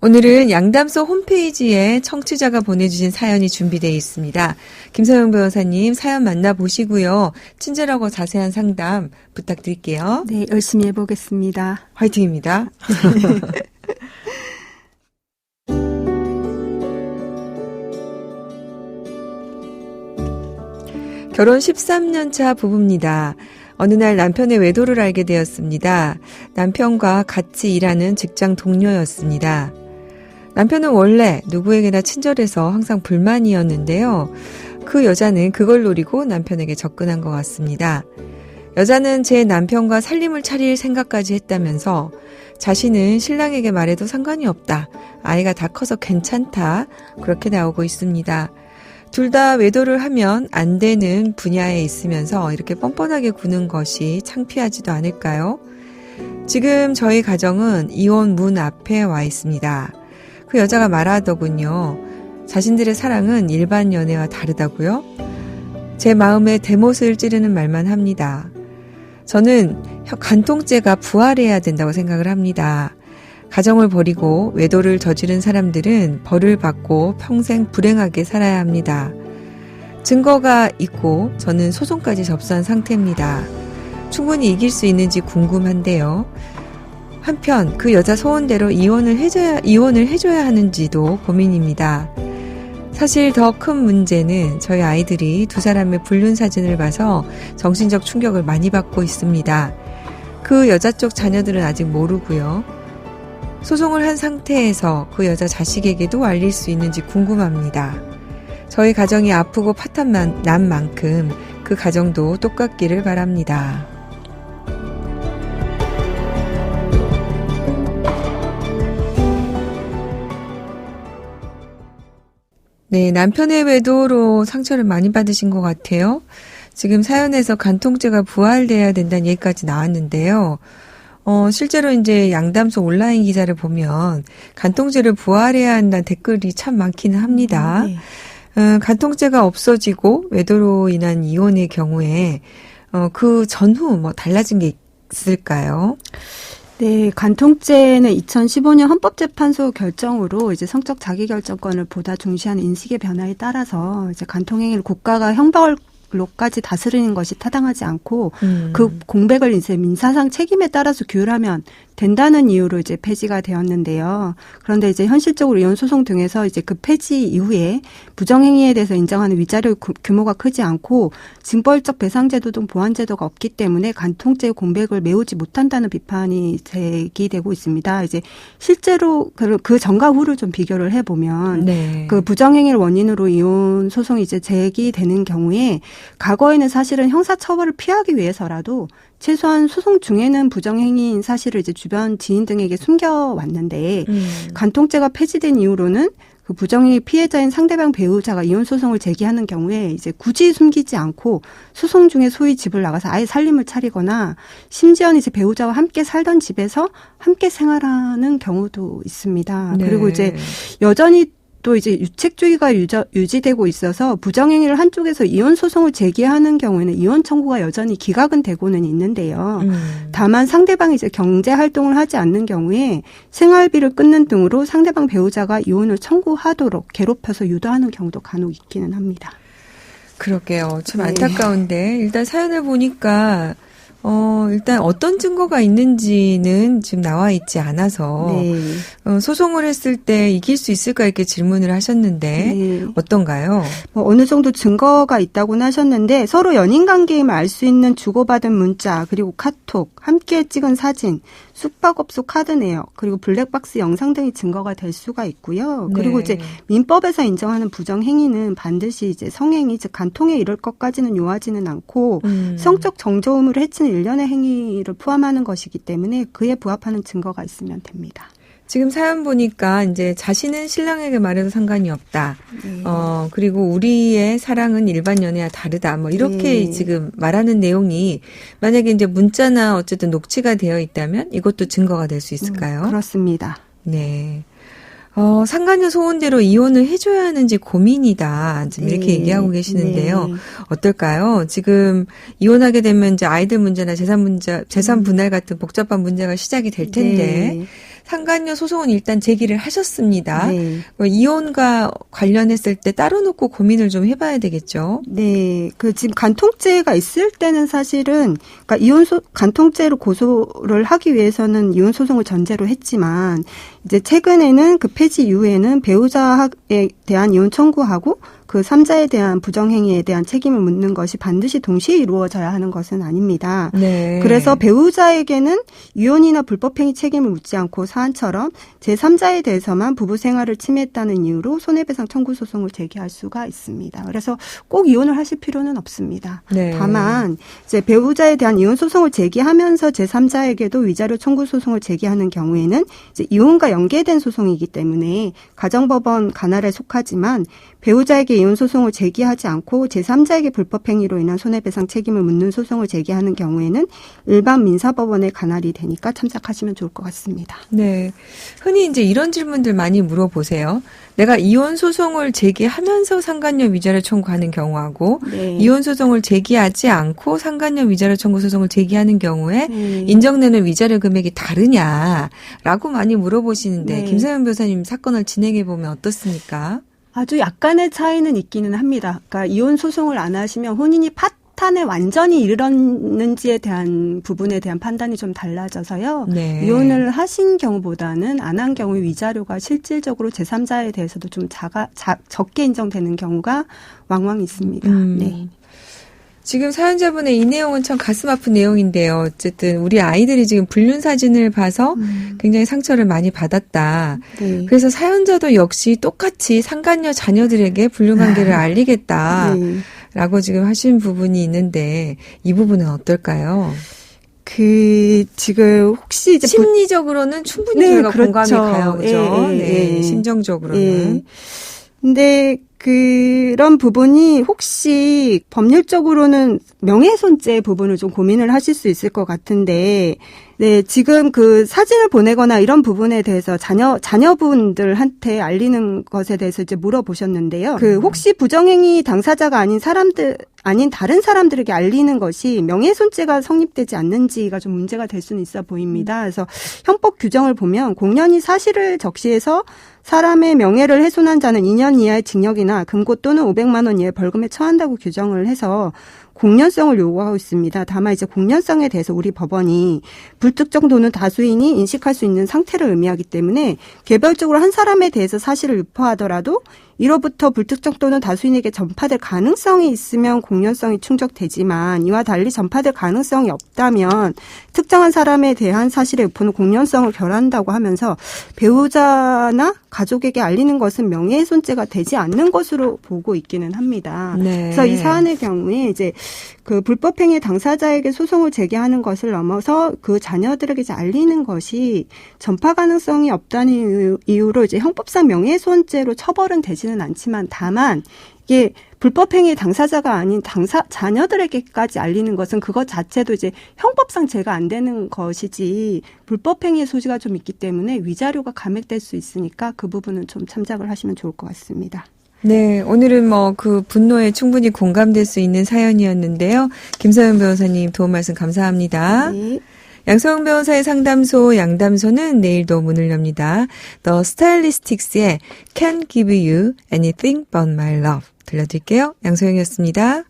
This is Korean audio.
오늘은 양담소 홈페이지에 청취자가 보내주신 사연이 준비되어 있습니다. 김서영 변호사님 사연 만나보시고요. 친절하고 자세한 상담 부탁드릴게요. 네, 열심히 해보겠습니다. 화이팅입니다. 결혼 13년 차 부부입니다. 어느 날 남편의 외도를 알게 되었습니다. 남편과 같이 일하는 직장 동료였습니다. 남편은 원래 누구에게나 친절해서 항상 불만이었는데요. 그 여자는 그걸 노리고 남편에게 접근한 것 같습니다. 여자는 제 남편과 살림을 차릴 생각까지 했다면서 자신은 신랑에게 말해도 상관이 없다. 아이가 다 커서 괜찮다. 그렇게 나오고 있습니다. 둘 다 외도를 하면 안 되는 분야에 있으면서 이렇게 뻔뻔하게 구는 것이 창피하지도 않을까요? 지금 저희 가정은 이혼 문 앞에 와 있습니다. 그 여자가 말하더군요. 자신들의 사랑은 일반 연애와 다르다고요? 제 마음에 대못을 찌르는 말만 합니다. 저는 간통죄가 부활해야 된다고 생각을 합니다. 가정을 버리고 외도를 저지른 사람들은 벌을 받고 평생 불행하게 살아야 합니다. 증거가 있고 저는 소송까지 접수한 상태입니다. 충분히 이길 수 있는지 궁금한데요. 한편 그 여자 소원대로 이혼을 해줘야 하는지도 고민입니다. 사실 더 큰 문제는 저희 아이들이 두 사람의 불륜 사진을 봐서 정신적 충격을 많이 받고 있습니다. 그 여자 쪽 자녀들은 아직 모르고요. 소송을 한 상태에서 그 여자 자식에게도 알릴 수 있는지 궁금합니다. 저희 가정이 아프고 파탄 난 만큼 그 가정도 똑같기를 바랍니다. 네, 남편의 외도로 상처를 많이 받으신 것 같아요. 지금 사연에서 간통죄가 부활돼야 된다는 얘기까지 나왔는데요. 실제로 이제 양담소 온라인 기사를 보면 간통죄를 부활해야 한다는 댓글이 참 많기는 합니다. 네. 간통죄가 없어지고 외도로 인한 이혼의 경우에 그 전후 뭐 달라진 게 있을까요? 네, 간통죄는 2015년 헌법재판소 결정으로 이제 성적 자기결정권을 보다 중시하는 인식의 변화에 따라서 이제 간통행위를 국가가 형벌로까지 다스리는 것이 타당하지 않고 그 공백을 이제 민사상 책임에 따라서 규율하면 된다는 이유로 이제 폐지가 되었는데요. 그런데 이제 현실적으로 이혼 소송 등에서 이제 그 폐지 이후에 부정행위에 대해서 인정하는 위자료 규모가 크지 않고 징벌적 배상제도 등 보완제도가 없기 때문에 간통죄의 공백을 메우지 못한다는 비판이 제기되고 있습니다. 이제 실제로 그 전과 후를 좀 비교를 해보면 네. 그 부정행위를 원인으로 이혼 소송이 이제 제기되는 경우에 과거에는 사실은 형사처벌을 피하기 위해서라도 최소한 소송 중에는 부정행위인 사실을 이제 주변 지인 등에게 숨겨왔는데 간통죄가 폐지된 이후로는 그 부정행위 피해자인 상대방 배우자가 이혼 소송을 제기하는 경우에 이제 굳이 숨기지 않고 소송 중에 소위 집을 나가서 아예 살림을 차리거나 심지어는 이제 배우자와 함께 살던 집에서 함께 생활하는 경우도 있습니다. 네. 그리고 이제 여전히 또 이제 유책주의가 유지되고 있어서 부정행위를 한쪽에서 이혼 소송을 제기하는 경우에는 이혼 청구가 여전히 기각은 되고는 있는데요. 다만 상대방이 이제 경제 활동을 하지 않는 경우에 생활비를 끊는 등으로 상대방 배우자가 이혼을 청구하도록 괴롭혀서 유도하는 경우도 간혹 있기는 합니다. 그러게요. 참 안타까운데 일단 사연을 보니까 일단 어떤 증거가 있는지는 지금 나와 있지 않아서 네. 소송을 했을 때 이길 수 있을까 이렇게 질문을 하셨는데 네. 어떤가요? 어느 정도 증거가 있다고는 하셨는데 서로 연인 관계임을 알 수 있는 주고받은 문자 그리고 카톡, 함께 찍은 사진, 숙박업소 카드 내역 그리고 블랙박스 영상 등이 증거가 될 수가 있고요. 그리고 네. 이제 민법에서 인정하는 부정행위는 반드시 이제 성행위 즉 간통에 이를 것까지는 요하지는 않고 성적 정조음을 해치는 일련의 행위를 포함하는 것이기 때문에 그에 부합하는 증거가 있으면 됩니다. 지금 사연 보니까 이제 자신은 신랑에게 말해도 상관이 없다. 네. 그리고 우리의 사랑은 일반 연애와 다르다. 뭐 이렇게 네. 지금 말하는 내용이 만약에 이제 문자나 어쨌든 녹취가 되어 있다면 이것도 증거가 될 수 있을까요? 그렇습니다. 네. 상간녀 소원대로 이혼을 해줘야 하는지 고민이다. 지금 이렇게 얘기하고 계시는데요. 어떨까요? 지금 이혼하게 되면 이제 아이들 문제나 재산 분할 같은 복잡한 문제가 시작이 될 텐데 상간녀 소송은 일단 제기를 하셨습니다. 네. 이혼과 관련했을 때 따로 놓고 고민을 좀 해봐야 되겠죠. 네, 지금 간통죄가 있을 때는 사실은, 그러니까 간통죄로 고소를 하기 위해서는 이혼 소송을 전제로 했지만, 이제 최근에는 그 폐지 이후에는 배우자에 대한 이혼 청구하고 그 3자에 대한 부정행위에 대한 책임을 묻는 것이 반드시 동시에 이루어져야 하는 것은 아닙니다. 네. 그래서 배우자에게는 이혼이나 불법행위 책임을 묻지 않고 사안처럼 제3자에 대해서만 부부 생활을 침해했다는 이유로 손해배상 청구 소송을 제기할 수가 있습니다. 그래서 꼭 이혼을 하실 필요는 없습니다. 네. 다만 이제 배우자에 대한 이혼 소송을 제기하면서 제3자에게도 위자료 청구 소송을 제기하는 경우에는 이제 이혼과 연계된 소송이기 때문에 가정법원 관할에 속하지만 배우자에게 이혼 소송을 제기하지 않고 제3자에게 불법행위로 인한 손해배상 책임을 묻는 소송을 제기하는 경우에는 일반 민사법원의 관할이 되니까 참작하시면 좋을 것 같습니다. 네. 흔히 이제 이런 질문들 많이 물어보세요. 내가 이혼 소송을 제기하면서 상간녀 위자료 청구하는 경우하고 네. 이혼 소송을 제기하지 않고 상간녀 위자료 청구 소송을 제기하는 경우에 네. 인정되는 위자료 금액이 다르냐라고 많이 물어보시는데 네. 김서연 변호사님 사건을 진행해 보면 어떻습니까? 아주 약간의 차이는 있기는 합니다. 그러니까 이혼 소송을 안 하시면 혼인이 파탄에 완전히 이르렀는지에 대한 부분에 대한 판단이 좀 달라져서요. 네. 이혼을 하신 경우보다는 안 한 경우에 위자료가 실질적으로 제3자에 대해서도 좀 적게 인정되는 경우가 왕왕 있습니다. 네. 지금 사연자분의 이 내용은 참 가슴 아픈 내용인데요. 어쨌든 우리 아이들이 지금 불륜 사진을 봐서 굉장히 상처를 많이 받았다. 네. 그래서 사연자도 역시 똑같이 상간녀 자녀들에게 불륜 관계를 알리겠다라고 네. 지금 하신 부분이 있는데 이 부분은 어떨까요? 지금 혹시 이제 심리적으로는 충분히 네, 저희가 그렇죠. 공감이 가요. 그죠? 네, 심정적으로는. 예. 근데 그런 부분이 혹시 법률적으로는 명예훼손죄 부분을 좀 고민을 하실 수 있을 것 같은데, 네, 지금 그 사진을 보내거나 이런 부분에 대해서 자녀분들한테 알리는 것에 대해서 이제 물어보셨는데요. 혹시 부정행위 당사자가 아닌 다른 사람들에게 알리는 것이 명예훼손죄가 성립되지 않는지가 좀 문제가 될 수는 있어 보입니다. 그래서 형법 규정을 보면 공연히 사실을 적시해서 사람의 명예를 훼손한 자는 2년 이하의 징역이나 금고 또는 500만 원 이하의 벌금에 처한다고 규정을 해서 공연성을 요구하고 있습니다. 다만 이제 공연성에 대해서 우리 법원이 불특정 또는 다수인이 인식할 수 있는 상태를 의미하기 때문에 개별적으로 한 사람에 대해서 사실을 유포하더라도 이로부터 불특정 또는 다수인에게 전파될 가능성이 있으면 공연성이 충족되지만 이와 달리 전파될 가능성이 없다면 특정한 사람에 대한 사실의 유포는 공연성을 결한다고 하면서 배우자나 가족에게 알리는 것은 명예훼손죄가 되지 않는 것으로 보고 있기는 합니다. 네. 그래서 이 사안의 경우에 이제 그 불법행위 당사자에게 소송을 제기하는 것을 넘어서 그 자녀들에게 이제 알리는 것이 전파 가능성이 없다는 이유로 이제 형법상 명예훼손죄로 처벌은 되지는 않지만 다만 이게 불법행위 당사자가 아닌 자녀들에게까지 알리는 것은 그것 자체도 이제 형법상 죄가 안 되는 것이지 불법행위의 소지가 좀 있기 때문에 위자료가 감액될 수 있으니까 그 부분은 좀 참작을 하시면 좋을 것 같습니다. 네, 오늘은 그 분노에 충분히 공감될 수 있는 사연이었는데요. 김서연 변호사님 도움 말씀 감사합니다. 네. 양소영 변호사의 상담소 양담소는 내일도 문을 엽니다. The Stylistics의 Can't Give You Anything But My Love 들려드릴게요. 양소영이었습니다.